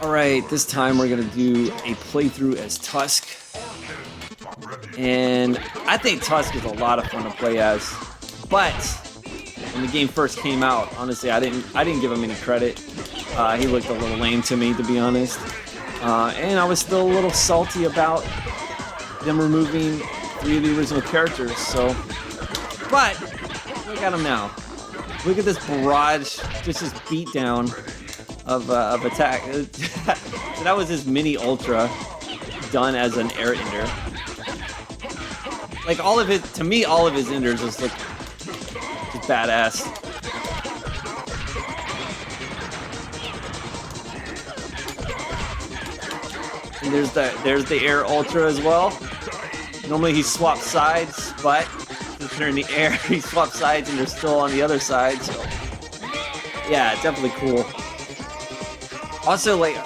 Alright, this time we're gonna do a playthrough as Tusk. And I think Tusk is a lot of fun to play as. But when the game first came out, honestly, I didn't give him any credit. He looked a little lame to me, to be honest. And I was still a little salty about them removing 3 of the original characters, so. But look at him now. Look at this barrage, just this beatdown of attack. So that was his mini ultra done as an air ender. Like all of it, to me, all of his enders just look just badass. And there's the air ultra as well. Normally he swaps sides, but if they're in the air, he swaps sides and they're still on the other side. So yeah, definitely cool. Also, like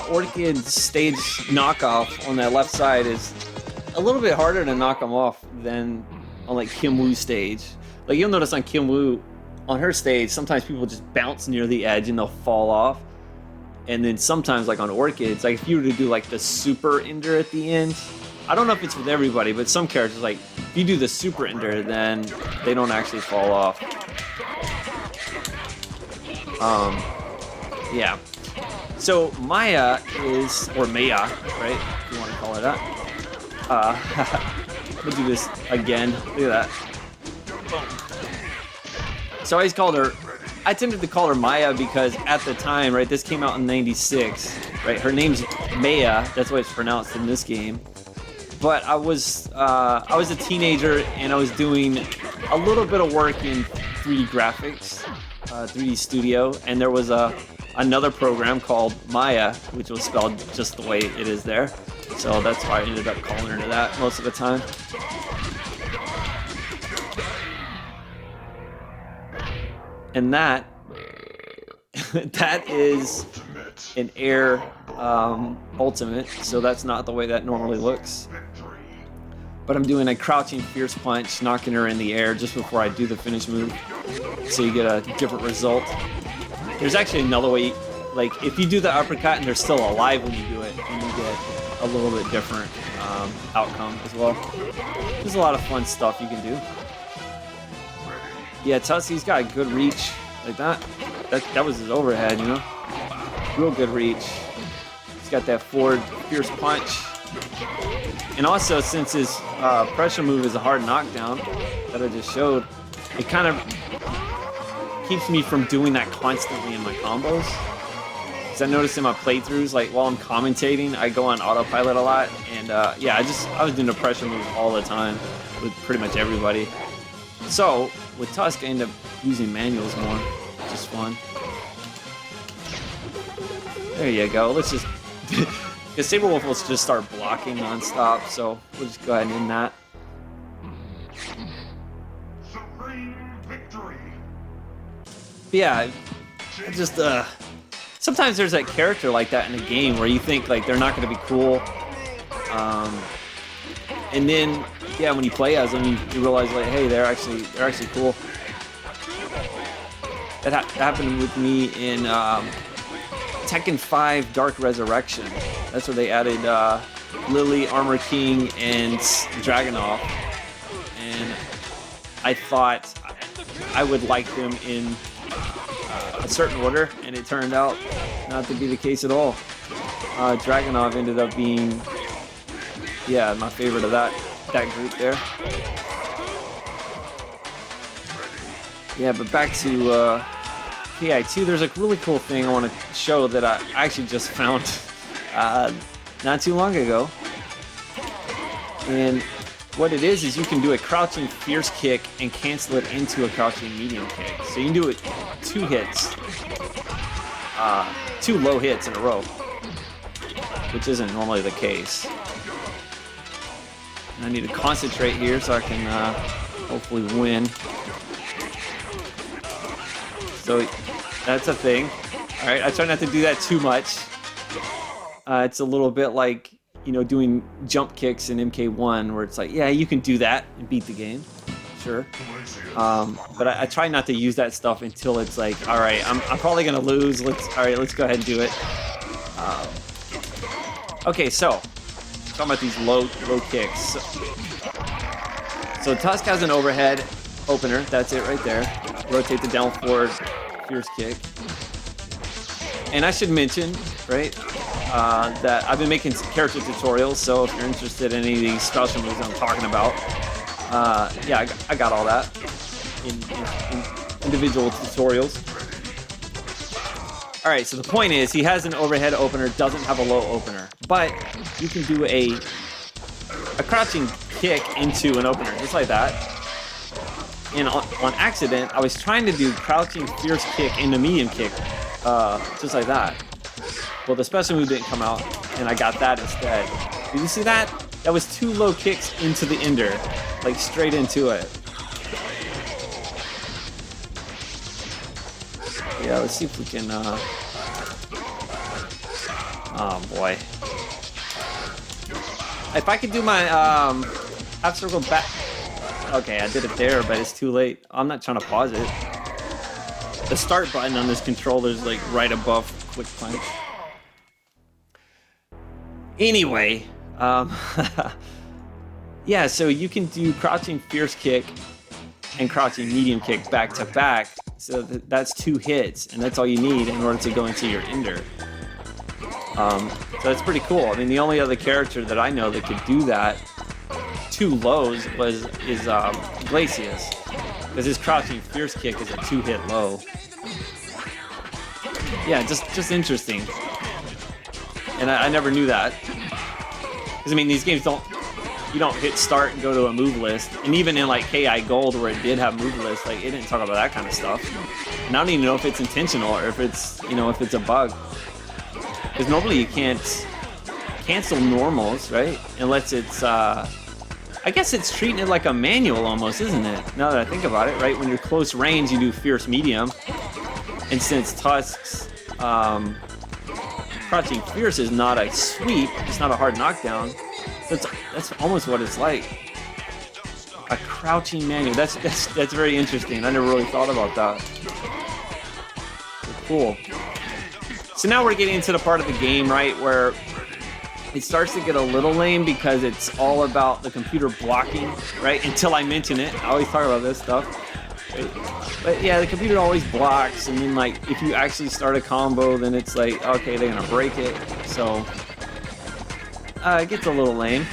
ORCHID stage knockoff on that left side is a little bit harder to knock them off than on like Kim Woo's stage. Like you'll notice on Kim Woo, on her stage, sometimes people just bounce near the edge and they'll fall off. And then sometimes like on ORCHIDs, like if you were to do like the super ender at the end, I don't know if it's with everybody, but some characters, like if you do the super ender, then they don't actually fall off. Yeah. So Maya is, or Maya, right? If you want to call her that. I'm gonna do this again. Look at that. Boom. So I always called her, I tended to call her Maya because at the time, right, this came out in '96, right? Her name's Maya, that's why it's pronounced in this game. But I was a teenager and I was doing a little bit of work in 3D graphics, 3D Studio, and there was another program called Maya, which was spelled just the way it is there. So that's why I ended up calling her that most of the time. And that is an air ultimate, so that's not the way that normally looks. But I'm doing a crouching fierce punch, knocking her in the air just before I do the finish move, so you get a different result. There's actually another way, like if you do the uppercut and they're still alive when you do it, and you get a little bit different outcome as well. There's a lot of fun stuff you can do. Yeah, Tusk's got a good reach like that. That was his overhead, you know? Real good reach. He's got that forward fierce punch. And also, since his pressure move is a hard knockdown that I just showed, it kind of keeps me from doing that constantly in my combos. Because I noticed in my playthroughs, like while I'm commentating, I go on autopilot a lot. And yeah, I was doing the pressure move all the time with pretty much everybody. So with Tusk, I end up using manuals more, which is fun. There you go. Let's just, because SABREWULF will just start blocking non-stop, so we'll just go ahead and end that. But yeah, just sometimes there's that character like that in a game where you think like they're not going to be cool, and then yeah, when you play as them, you realize like, hey, they're actually cool. That happened with me in Tekken 5 Dark Resurrection. That's where they added Lily, Armor King, and Dragunov, and I thought I would like them in a certain order, and it turned out not to be the case at all. Dragunov ended up being, yeah, my favorite of that group there. Yeah, but back to KI2, there's a really cool thing I want to show that I actually just found not too long ago. And what it is you can do a crouching fierce kick and cancel it into a crouching medium kick. So you can do it 2 hits, 2 low hits in a row, which isn't normally the case. And I need to concentrate here so I can hopefully win. So that's a thing. All right, I try not to do that too much. It's a little bit like, you know, doing jump kicks in MK1, where it's like, yeah, you can do that and beat the game, sure. But I try not to use that stuff until it's like, all right, I'm probably gonna lose. Let's go ahead and do it. Okay, so talking about these low kicks. So TUSK has an overhead opener. That's it right there. Rotate the down forward fierce kick. And I should mention, right, that I've been making character tutorials. So if you're interested in any of these special moves I'm talking about, yeah, I got all that in individual tutorials. All right, so the point is he has an overhead opener, doesn't have a low opener, but you can do a crouching kick into an opener, just like that. And on accident, I was trying to do crouching fierce kick into medium kick, just like that. Well, the special move didn't come out, and I got that instead. Did you see that? That was 2 low kicks into the ender, like straight into it. Yeah, let's see if we can, oh boy. If I could do my, half circle back. Okay, I did it there, but it's too late. I'm not trying to pause it. The start button on this controller is like right above quick punch. Anyway, yeah, so you can do crouching fierce kick and crouching medium kick back to back. So that's 2 hits, and that's all you need in order to go into your ender. So that's pretty cool. I mean, the only other character that I know that could do that 2 lows is GLACIUS, because his crouching fierce kick is a 2-hit low. Yeah, just interesting. And I never knew that. Because I mean, these games you don't hit start and go to a move list. And even in like KI Gold, where it did have move lists, like it didn't talk about that kind of stuff. And I don't even know if it's intentional or if it's, you know, if it's a bug. Because normally you can't cancel normals, right? Unless it's, I guess it's treating it like a manual almost, isn't it? Now that I think about it, right? When you're close range, you do fierce medium. And since TUSK's crouching fierce is not a sweep, it's not a hard knockdown, so that's almost what it's like. A crouching manual. That's very interesting. I never really thought about that. Cool. So now we're getting into the part of the game, right, where it starts to get a little lame because it's all about the computer blocking, right? Until I mention it. I always talk about this stuff. Right? But yeah, the computer always blocks, and then like if you actually start a combo, then it's like, okay, they're gonna break it. So it gets a little lame.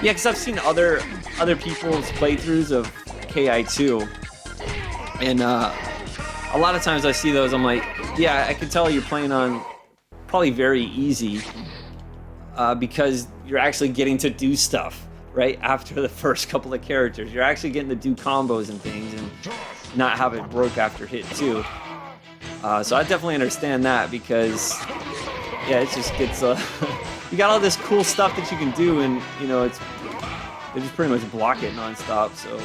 Yeah, because I've seen other people's playthroughs of KI2, and a lot of times I see those, I'm like, yeah, I can tell you're playing on probably very easy, because you're actually getting to do stuff right after the first couple of characters. You're actually getting to do combos and things and not have it broke after hit 2. So I definitely understand that, because yeah, it just gets you got all this cool stuff that you can do, and you know they just pretty much block it non-stop. So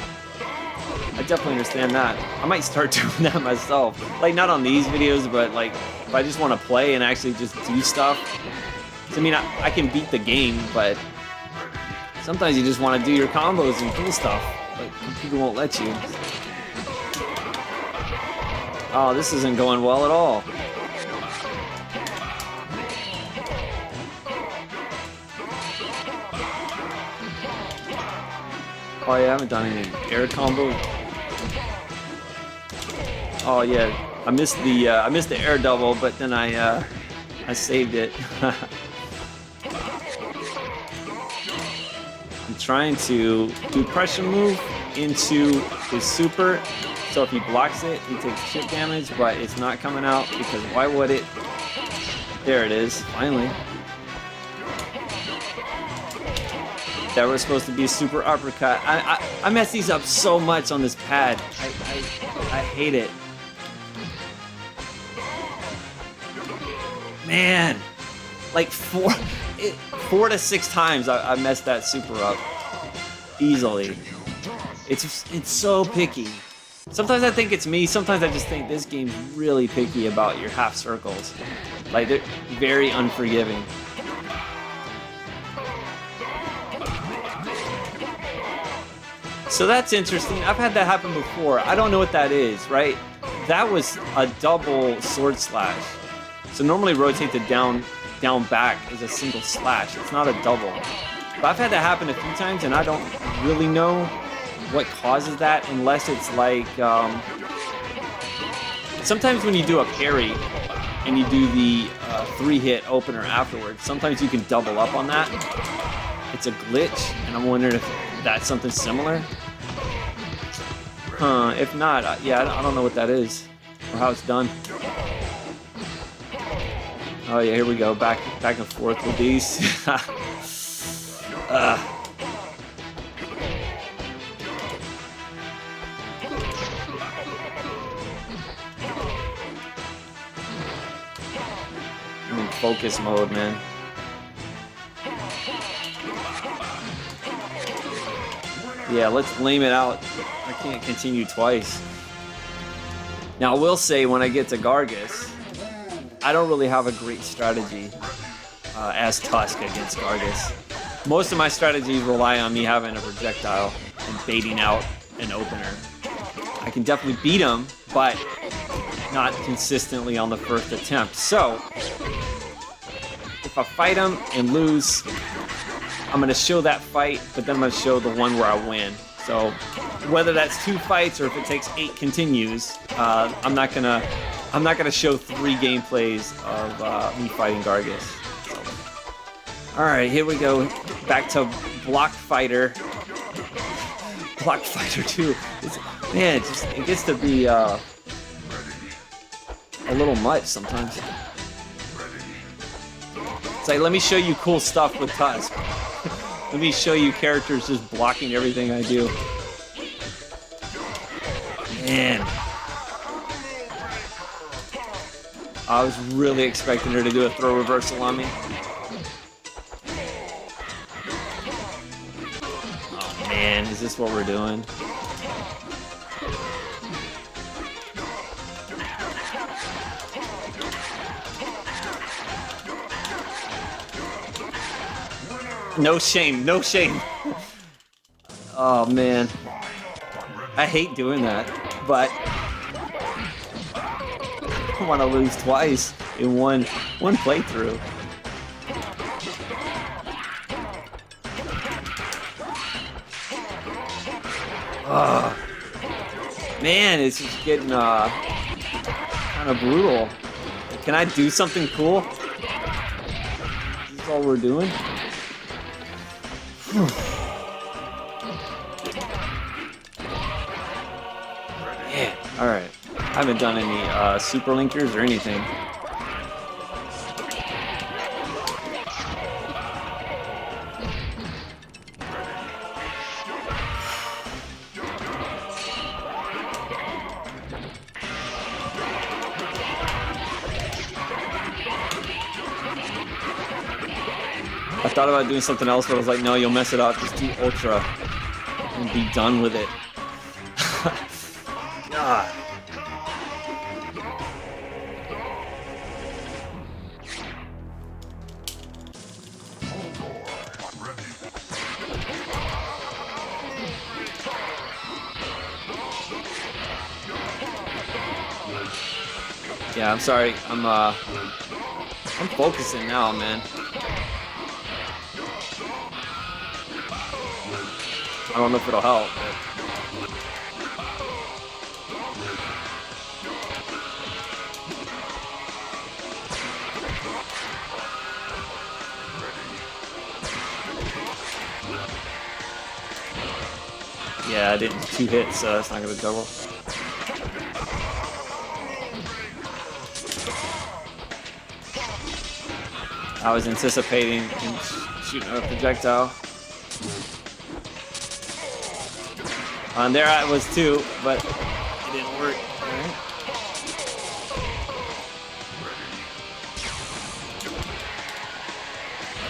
I definitely understand that. I might start doing that myself, like not on these videos, but like if I just want to play and actually just do stuff. I mean, I can beat the game, but sometimes you just want to do your combos and cool stuff, but people won't let you. Oh, this isn't going well at all. Oh yeah, I haven't done any air combo. Oh yeah, I missed the air double, but then I saved it. I'm trying to do pressure move into his super, so if he blocks it, he takes chip damage, but it's not coming out because why would it? There it is, finally. That was supposed to be a super uppercut. I mess these up so much on this pad. I hate it. Man, like 4 to 6 times I messed that super up easily. It's so picky. Sometimes I think it's me. Sometimes I just think this game's really picky about your half circles. Like they're very unforgiving. So that's interesting. I've had that happen before. I don't know what that is, right? That was a double sword slash. So normally rotate the down back is a single slash. It's not a double. But I've had that happen a few times, and I don't really know what causes that, unless it's like sometimes when you do a parry and you do the 3-hit opener afterwards, sometimes you can double up on that. It's a glitch, and I'm wondering if that's something similar. Huh, if not, yeah, I don't know what that is or how it's done. Oh yeah, here we go, back and forth with these. I'm in focus mode, man. Yeah, let's blame it out. I can't continue twice. Now, I will say, when I get to Gargos, I don't really have a great strategy as TUSK against Gargos. Most of my strategies rely on me having a projectile and baiting out an opener. I can definitely beat him, but not consistently on the first attempt. So, if I fight him and lose, I'm going to show that fight, but then I'm going to show the one where I win. So whether that's 2 fights or if it takes 8 continues, I'm not gonna show 3 gameplays of me fighting Gargos. So, all right, here we go. Back to Block Fighter. Block Fighter 2. Man, it gets to be a little much sometimes. It's like, let me show you cool stuff with TUSK. Let me show you characters just blocking everything I do. Man. I was really expecting her to do a throw reversal on me. Oh man, is this what we're doing? No shame, no shame. Oh man, I hate doing that, but I want to lose twice in one playthrough. Oh, man, it's just getting kind of brutal. Can I do something cool? Is this all we're doing? Yeah, alright. I haven't done any super linkers or anything. I thought about doing something else, but I was like, no, you'll mess it up. Just do Ultra and be done with it. God. Yeah, I'm sorry. I'm focusing now, man. I don't know if it'll help, but... Yeah, I didn't 2 hits, so it's not gonna double. I was anticipating him shooting a projectile. And there I was too, but it didn't work. Right.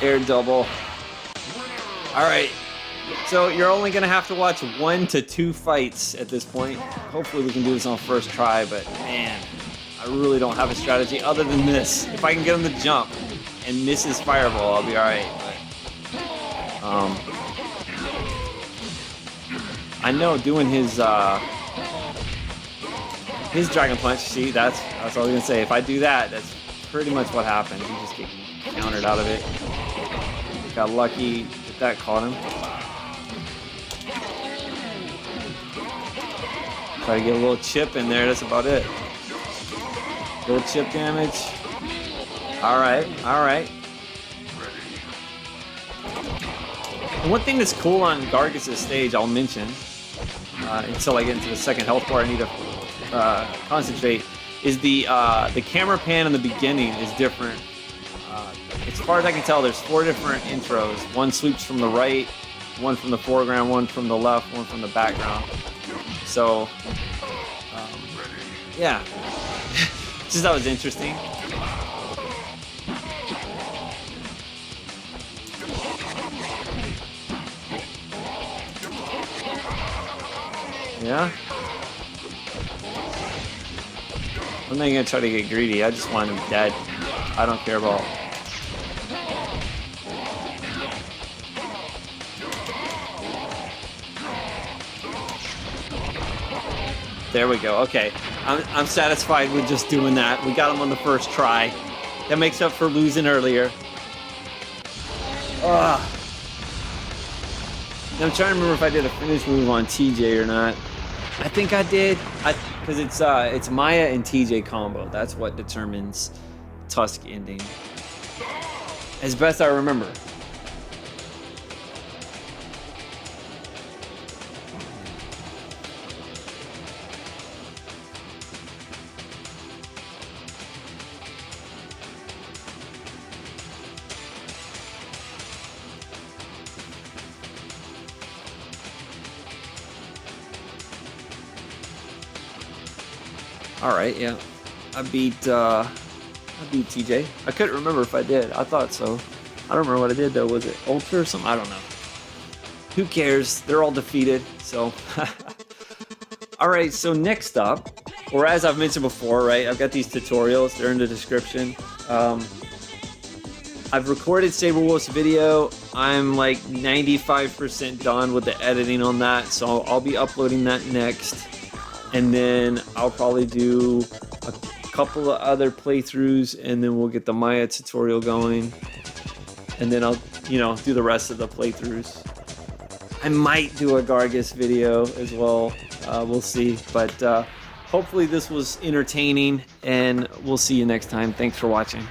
Air double. Alright, so you're only gonna have to watch 1 to 2 fights at this point. Hopefully we can do this on first try, but man, I really don't have a strategy other than this. If I can get him to jump and miss his fireball, I'll be alright. I know doing his Dragon Punch, see, that's what I was gonna say. If I do that, that's pretty much what happens. You just get countered out of it. Got lucky that that caught him. Try to get a little chip in there, that's about it. Little chip damage. Alright, alright. And one thing that's cool on Gargos' stage, I'll mention, until I get into the second health bar I need to concentrate, is the camera pan in the beginning is different. As far as I can tell, there's 4 different intros. One sweeps from the right, one from the foreground, one from the left, one from the background. So, yeah, just that was interesting. Yeah. I'm not gonna try to get greedy. I just want him dead. I don't care about. There we go. Okay, I'm satisfied with just doing that. We got him on the first try. That makes up for losing earlier. Ugh. I'm trying to remember if I did a finish move on TJ or not. I think I did. Because it's Maya and TJ combo. That's what determines Tusk ending. As best I remember. All right, yeah, I beat TJ. I couldn't remember if I did. I thought so. I don't remember what I did though. Was it Ultra or something? I don't know. Who cares? They're all defeated. So, all right. So next up, or as I've mentioned before, right? I've got these tutorials. They're in the description. I've recorded SABREWULF's video. I'm like 95% done with the editing on that, so I'll be uploading that next. And then I'll probably do a couple of other playthroughs, and then we'll get the Maya tutorial going. And then I'll, do the rest of the playthroughs. I might do a Gargos video as well. We'll see. But hopefully this was entertaining, and we'll see you next time. Thanks for watching.